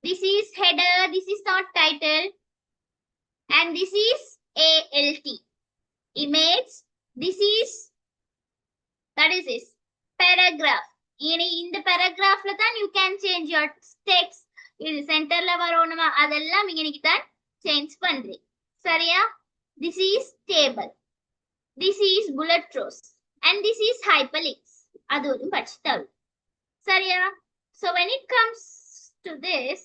This is header. This is not title. And this is ALT. Image. This is, that is this. Paragraph. In the paragraph you can change your text. இது சென்டர்ல வரணுமா அதெல்லாம் இங்க தான் change பண்றீங்க. சரியா? This is table. This is bullet rows. And this is hyperlinks. அது ஒரு படிச்சுட்டால். சரியா? So when it comes to this,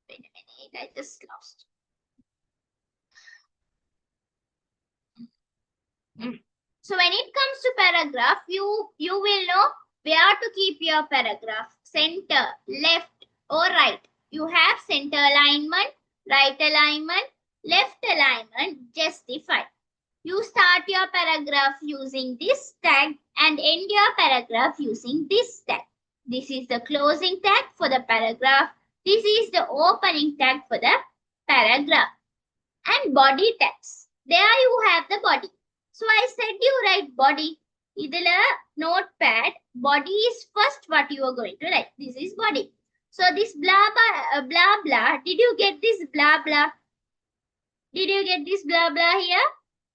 wait a minute, I just lost. So when it comes to paragraph, you will know where to keep your paragraph. Center, left, or right. You have center alignment, right alignment, left alignment, justify. You start your paragraph using this tag and end your paragraph using this tag. This is the closing tag for the paragraph. This is the opening tag for the paragraph. And body tags. There you have the body. So I said you write body. idila notepad, body is first what you are going to write. This is body. So this blah blah blah blah. Did you get this blah blah? Did you get this blah blah here?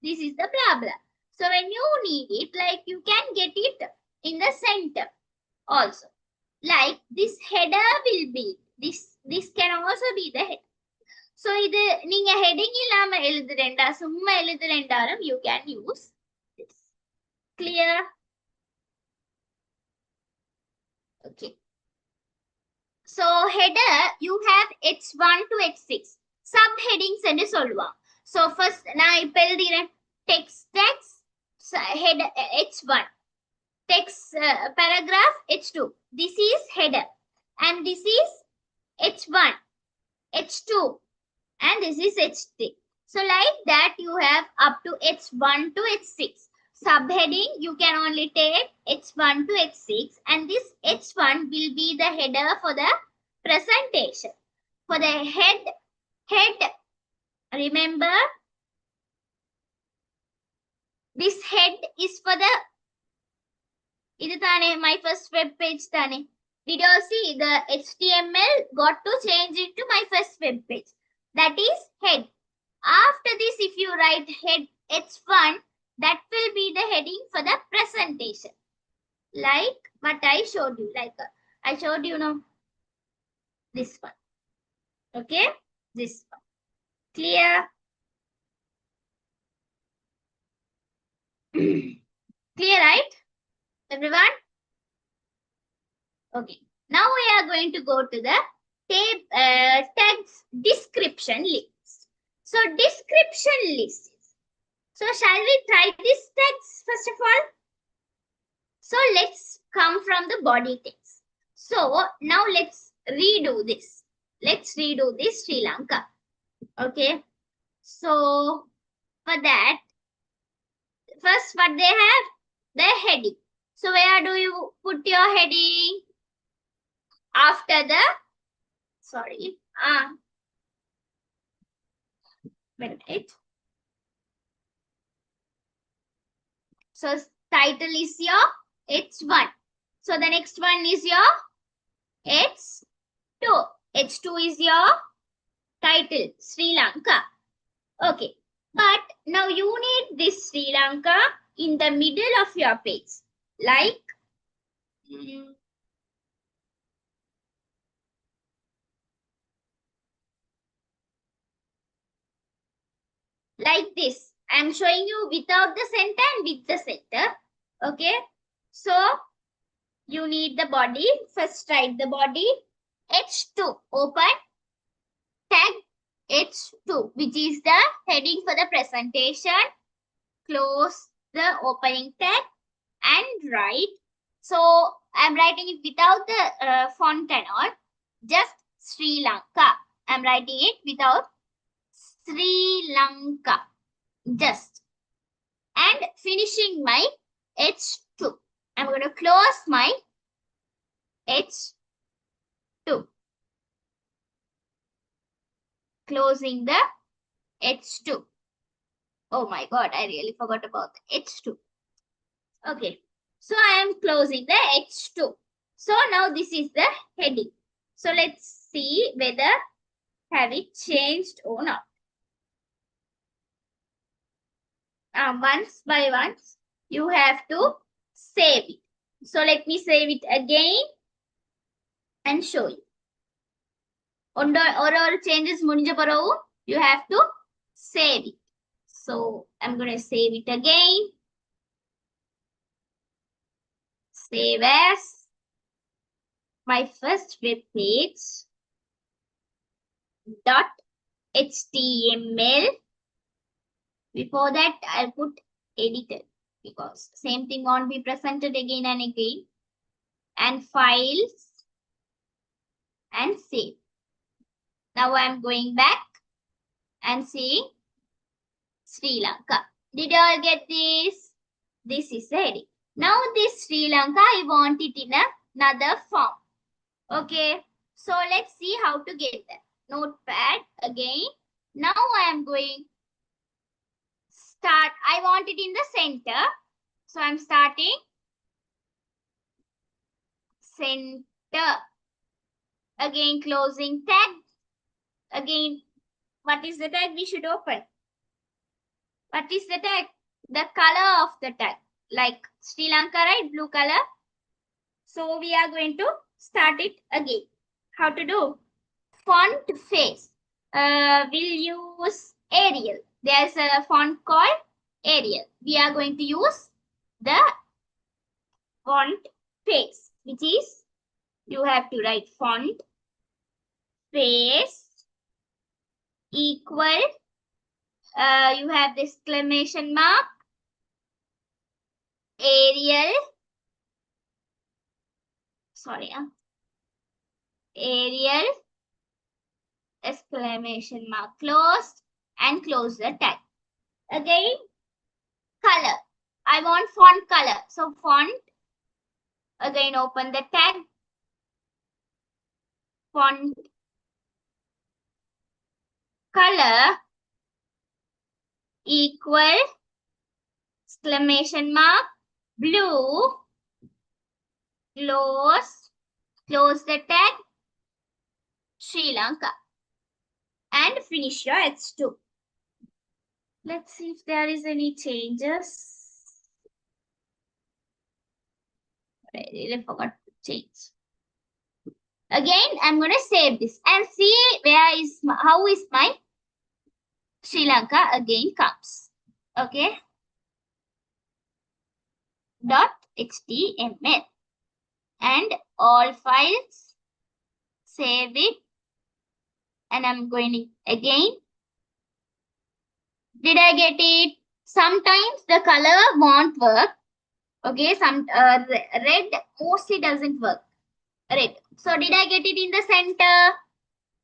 This is the blah blah. So when you need it, like you can get it in the center also. Like this header will be this can also be the head. So இது நீங்க heading இல்லாம எழுதுறேன்டா சும்மா எழுதுறேன்டாலும் you can use this. Clear? Okay. So header you have H1 to H6. Subheadings என்று சொல்லுவாங்க. So first நான் இப்ப எழுதுறேன் text head H1. Text paragraph H2. This is header and this is H1, H2 and this is H3. So like that you have up to H1 to H6. Subheading you can only take H1 to H6 and this H1 will be the header for the presentation. For the head, remember this head is for the my first web page tane. Did you see the HTML got to change it to my first web page? That is head. After this, if you write head H1, that will be the heading for the presentation. Like what I showed you. Like I showed you now. This one. Okay? This one. Clear? Clear, right? Everyone? Okay. Now we are going to go to the text description list. So description list. So shall we try this text first of all? So let's come from the body text. So now let's redo this. Let's redo this Sri Lanka. Okay. So for that, first what they have? The heading. So where do you put your heading? After the, sorry, wait a minute. So title is your H1. So the next one is your H2. H2 is your title, Sri Lanka. Okay. But now you need this Sri Lanka in the middle of your page. Like, like this. I am showing you without the center and with the center. Okay. So you need the body. First write the body. H2. Open. Tag H2, which is the heading for the presentation. Close the opening tag and write. So I'm writing it without the font and all. Just Sri Lanka. I'm writing it without Sri Lanka. Just. And finishing my H2. I'm going to close my H2. Closing the H2. Oh my God, I really forgot about the H2. Okay. So I am closing the H2. So now this is the heading. So let's see whether have it changed or not. Once by once, you have to save it. So let me save it again and show you. Or changes you have to save it. So I'm going to save it again. Save as my first web page .html. Before that, I'll put edited because same thing won't be presented again and again. And files and save. Now I'm going back and seeing Sri Lanka. Did you all get this? This is the heading. Now this Sri Lanka, I want it in another form. Okay. So let's see how to get that. Notepad again. Now I am going start. I want it in the center. So I'm starting center. Again, closing tag. Again, what is the tag we should open? What is the tag? The color of the tag. Like Sri Lanka, right? Blue color. So we are going to start it again. How to do? Font face. We'll use Arial. There's a font called Arial. We are going to use the font face, which is you have to write font face equal. You have the exclamation mark, Arial. Sorry, Arial, exclamation mark, closed, and close the tag. Again, color. I want font color. So font, again open the tag, font color equal, exclamation mark, blue, close the tag, Sri Lanka, and finish your H2. Let's see if there is any changes. I really forgot to change. Again, I'm going to save this and see how is my Sri Lanka again comes. Okay. .html and all files, save it, and I'm going to again. Did I get it? Sometimes the color won't work. Okay, some red mostly doesn't work. Red. So did I get it in the center?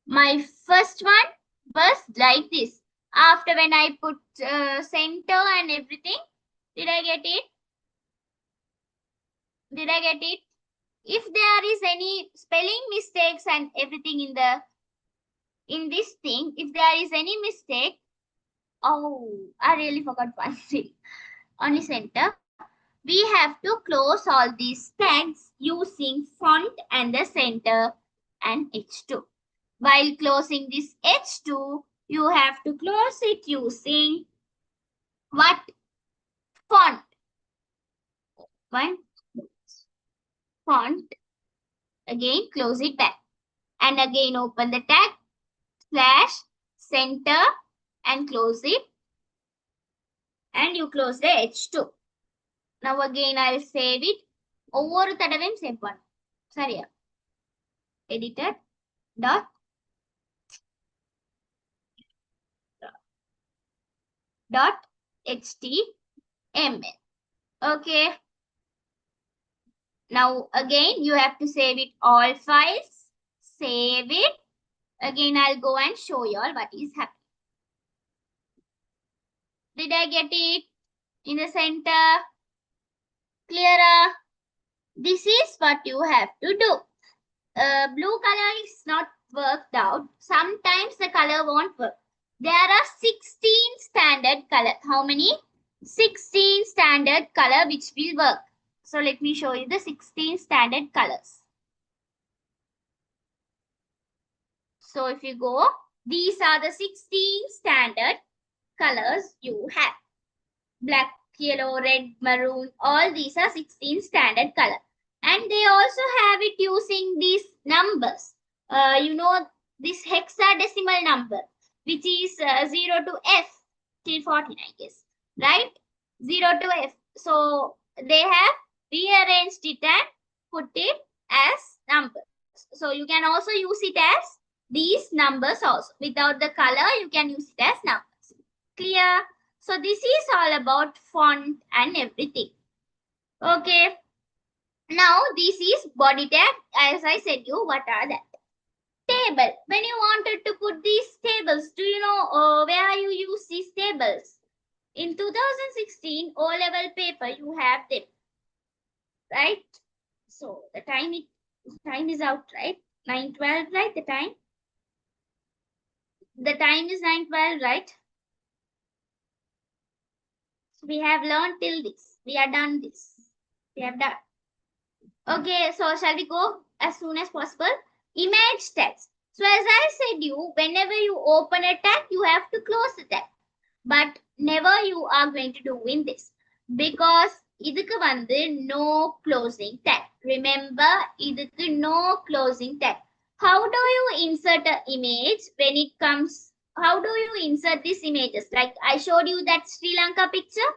My first one was like this. After when I put center and everything, did I get it? Did I get it? If there is any spelling mistakes and everything in this thing, if there is any mistake, oh, I really forgot one thing. Only center. We have to close all these tags using font and the center and H2. While closing this H2, you have to close it using what? Font. One font. Again, close it back. And again, open the tag, / center, and close it. And you close the H2. Now again, I'll save it. Over tadavem save one. Sorry. Editor dot .html. Okay. Now again, you have to save it all files. Save it. Again, I'll go and show you all what is happening. Did I get it? In the center? Clearer? This is what you have to do. Blue color is not worked out. Sometimes the color won't work. There are 16 standard color. How many? 16 standard color which will work. So let me show you the 16 standard colors. So if you go, these are the 16 standard colors you have. Black, yellow, red, maroon, all these are 16 standard color. And they also have it using these numbers. You know, this hexadecimal number, which is 0 to F till 14, I guess. Right? 0 to F. So they have rearranged it and put it as numbers. So you can also use it as these numbers also. Without the color, you can use it as numbers. Clear? So this is all about font and everything. Okay. Now this is body tag. As I said you, what are that? Table. When you wanted to put these tables, do you know where you use these tables? In 2016 O-level paper, you have them. Right? So the time is out, right? 9:12, right? The time? The time is 9:12, right? So we have learned till this. We are done this. We are done. Okay, so shall we go as soon as possible? Image tags. So as I said you, whenever you open a tag, you have to close the tag. But never you are going to do in this. Because இதுக்கு வந்து no closing tag. Remember, இதுக்கு no closing tag. How do you insert an image when it comes? How do you insert these images? Like I showed you that Sri Lanka picture.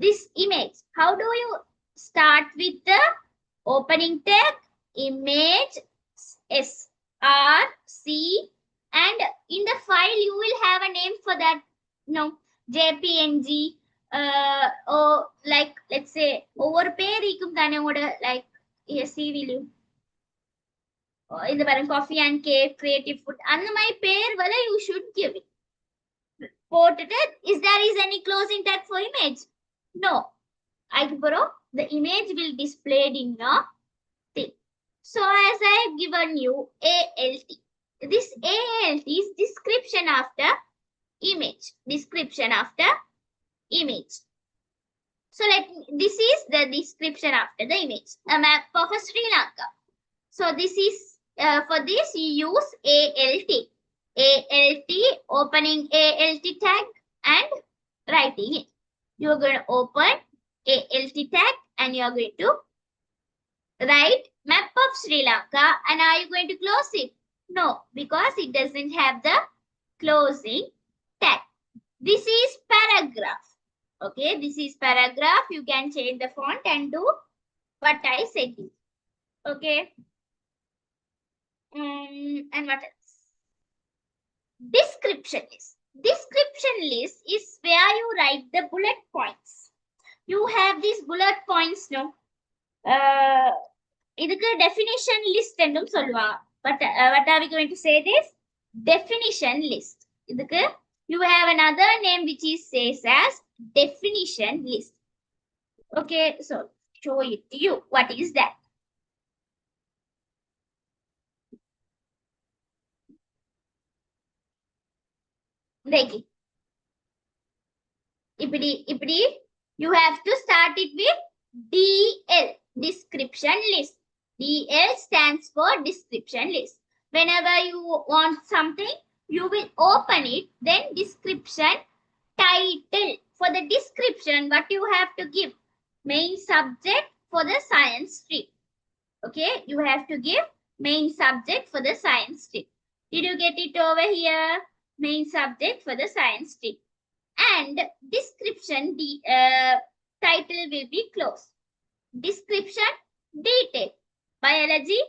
This image. How do you start with the opening tag, image, src, and in the file you will have a name for that. No, jpng, or like let's say over பேர் இருக்கும் தானே உங்களோட like cv இந்த பாருங்க coffee and cake, creative food, அந்த மாதிரி பேர் வரை you should give it. போட்டுட்டு is there is any closing tag for image? No. அதுக்கப்புறம் the image will displayed in your thing. So as I have given you ALT, this ALT is description after image. Description after image. So this is the description after the image. A map of Sri Lanka. So this is for this you use ALT. ALT, opening ALT tag and writing it. You are going to open ALT tag and you are going to write map of Sri Lanka, and are you going to close it? No, because it doesn't have the closing tag. This is paragraph. Okay, this is paragraph. You can change the font and do what I said. Okay. And what else? Description list. Description list is where you write the bullet points. You have these bullet points, no? இதுக்கு definition list என்றும் சொல்லுவாங்க. But what are we going to say this? Definition list. இதுக்கு you have another name which is says as definition list. Okay, so show it to you. What is that? இப்படி you have to start it with DL, description list. DL stands for description list. Whenever you want something, you will open it, then description title. For the description, what you have to give? Main subject for the science stream. Okay, you have to give main subject for the science stream. Did you get it over here? Main subject for the science stream. And description, title will be closed. Description detail. Biology,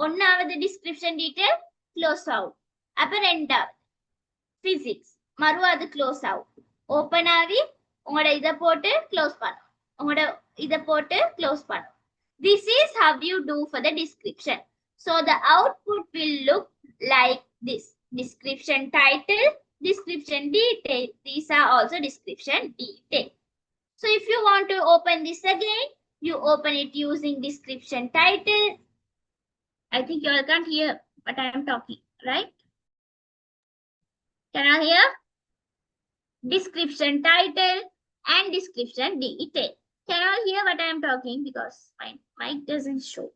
ஒன்னாவது description detail close out. அப்ப ரெண்டாவது physics, மறுவாது close out. Open ஆவி உங்களோட இதை போட்டு close பண்ணும். உங்களோட இதை போட்டு close பண்ணும். This is how you do for the description. So the output will look like this. Description title, description detail. These are also description detail. So if you want to open this again, you open it using description title. I think you all can't hear what I am talking, right? Can I hear? Description title and description detail. Can you all hear what I am talking? Because my mic doesn't show.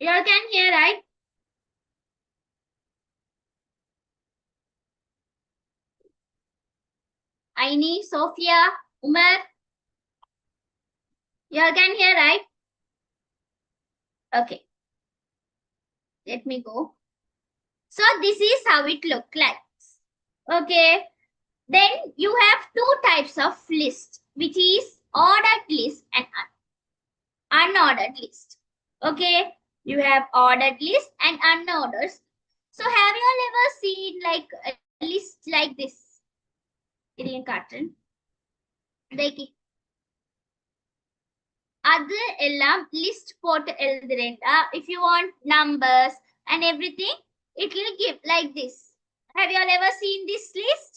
You all can hear, right? Aini, Sophia, Umar. You all can hear, right? Okay. Let me go. So this is how it looks like. Okay. Then you have two types of list, which is ordered list and unordered list. Okay. You have ordered list and unordered. So have you all ever seen like a list like this? Indian carton. Like other ellam list போட்டு எழுதுறேன்டா. If you want numbers and everything, it will give like this. Have you all ever seen this list?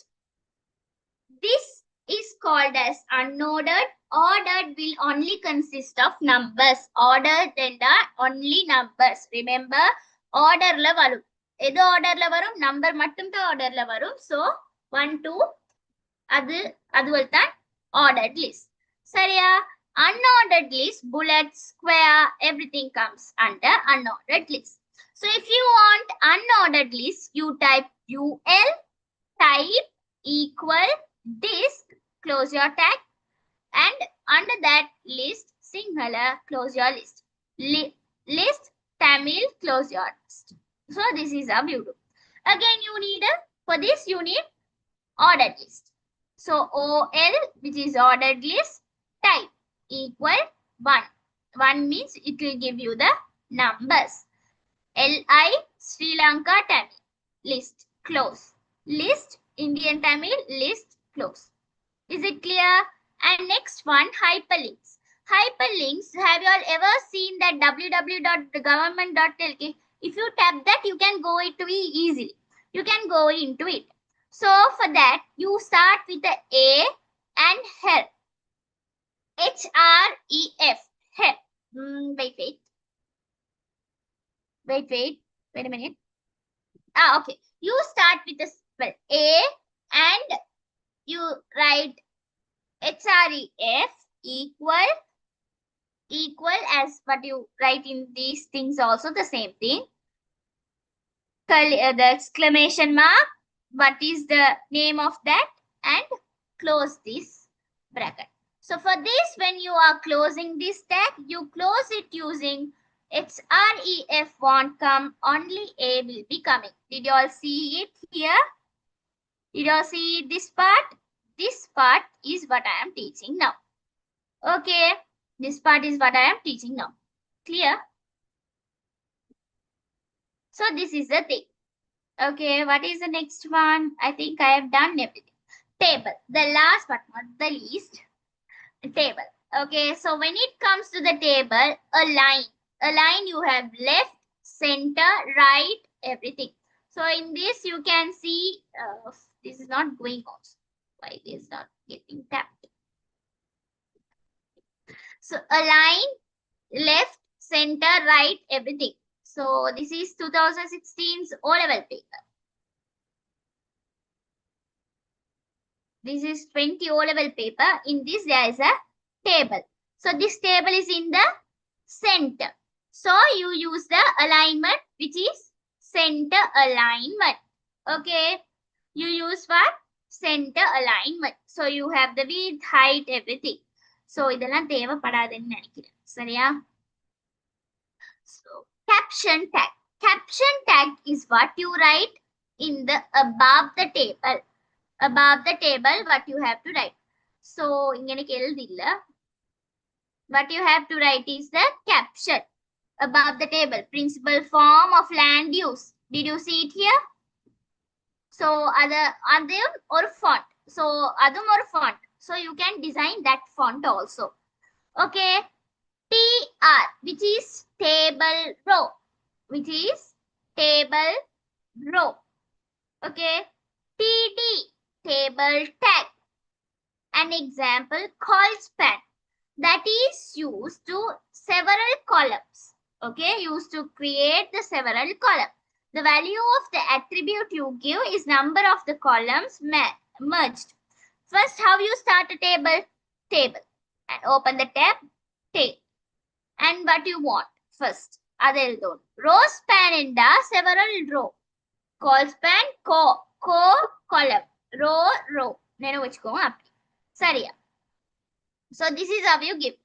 This is called as unordered. Ordered will only consist of numbers. Ordered and only numbers. Remember, order la varum. Edu order la varum, number mattum da order la varum. So 1 2 அதுவல் தான் ordered list. சரியா? Unordered list, bullet, square, everything comes under unordered list. So if you want unordered list, you type UL, type equal disk, close your tag, and under that list, Sinhala, close your list. List, Tamil, close your list. So this is how you do. Again, you need, for this you need ordered list. So OL, which is ordered list, type equal 1. 1 means it will give you the numbers. LI, Sri Lanka Tamil, list, close. List, Indian Tamil, list, close. Is it clear? And next one, hyperlinks. Hyperlinks, have you all ever seen that www.government.lk? If you tap that, you can go into it easily. You can go into it. So for that, you start with the A and help. HREF, help. Wait a minute. Okay. You start with the spell A and you write HREF equal as what you write in these things also the same thing. The exclamation mark, what is the name of that, and close this bracket. So for this, when you are closing this tag, you close it using HREF won't come, only A will be coming. Did you all see it here? Did you all see this part? This part is what I am teaching now. Okay, this part is what I am teaching now. Clear? So this is the thing. Okay, what is the next one? I think I have done everything. Table, the last but not the least. Table. Okay, so when it comes to the table, a line you have left, center, right, everything. So in this you can see, this is not going on. Why it is not getting tapped? So a line, left, center, right, everything. So this is 2016's O-level paper. This is 20 O-level paper. In this there is a table. So this table is in the center. So you use the alignment which is center alignment. Okay. You use what? Center alignment. So you have the width, height, everything. So இதெல்லாம் தேவைப்படாதுன்னு நினைக்கிறேன். சரியா? So caption tag. Caption tag is what you write in the above the table. Above the table, what you have to write. So இங்கனக்கு எழுதில்ல. What you have to write is the caption. Above the table, principal form of land use. Did you see it here? So adum or font. So adum or font. So you can design that font also. Okay. TR, which is table row. Which is table row. Okay. TD, table tag. An example, call span. That is used to several columns. Okay, used to create the several columns. The value of the attribute you give is number of the columns merged. First, how you start a table? Table. And open the tab, table. And what you want first? Adel don't. Row span in the several row. Call span, column. Row. Nenu vechukoma apdi. Sariya. So this is how you give.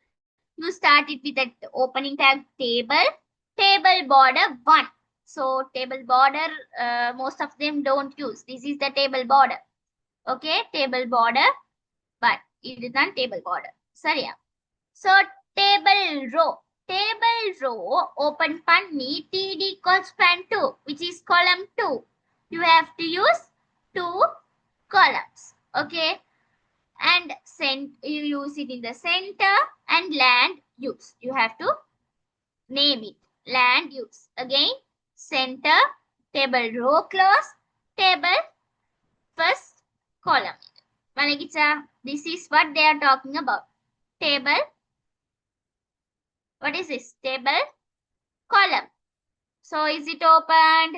You start it with the opening tag table. Table border 1. So table border, most of them don't use. This is the table border. Okay, table border. But it is not table border. Sariya. So table row. Table row open panni TD call span 2, which is column 2. You have to use 2 columns. Okay. And you use it in the center and land use. You have to name it. Land use. Again, center, table row close, table first column. This is what they are talking about. Table. What is this? Table, column. So is it opened?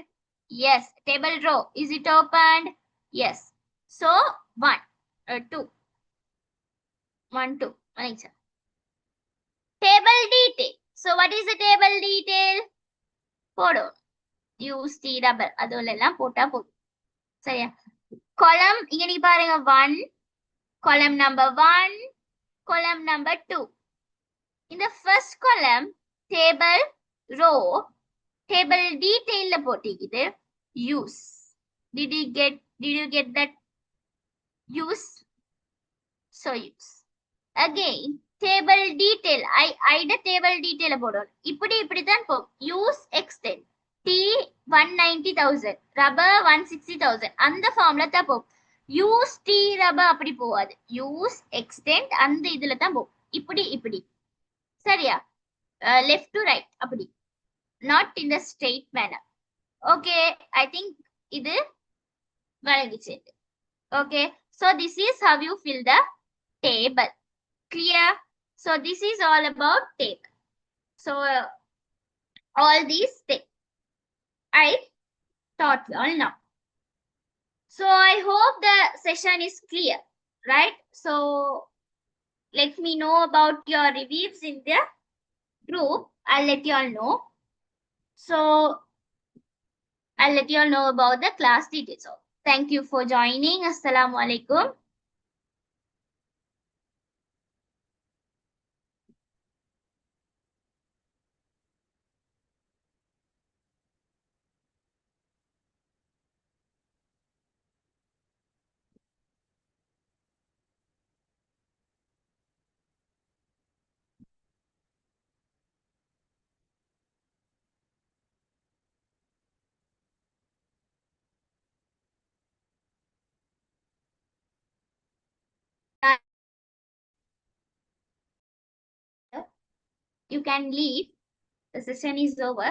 Yes. Table row. Is it opened? Yes. So 1, 2. 1, 2. Table detail. So what is the table detail? போடும். Use T double. அதுல எல்லாம் போட்டா போதும். சரியா? Column இங்க நீ பாருங்க 1, column number 1, column number 2. In the first column, table row, table detail ல போட்டிக்குது use. Did you get that? Use. So use. Again, table detail. ஐட table detail போடணும். இப்படி தான் போகும். Use extend. T 190,000. Rubber 160,000. அந்த ஃபார்ம்ல தான் போகும். Use T rubber அப்படி போகாது. Use extend அந்த இதுல தான் போகும். இப்படி. சரியா? Left to right அப்படி. Not in the straight manner. Okay, I think இது வழங்கிச்சு. Okay, so this is how you fill the table. Clear? So this is all about table. So all these things I taught you all now. So I hope the session is clear, right? So let me know about your reviews in the group. I'll let you all know. So I'll let you all know about the class details. So thank you for joining. Assalamu alaikum. You can leave. The session is over.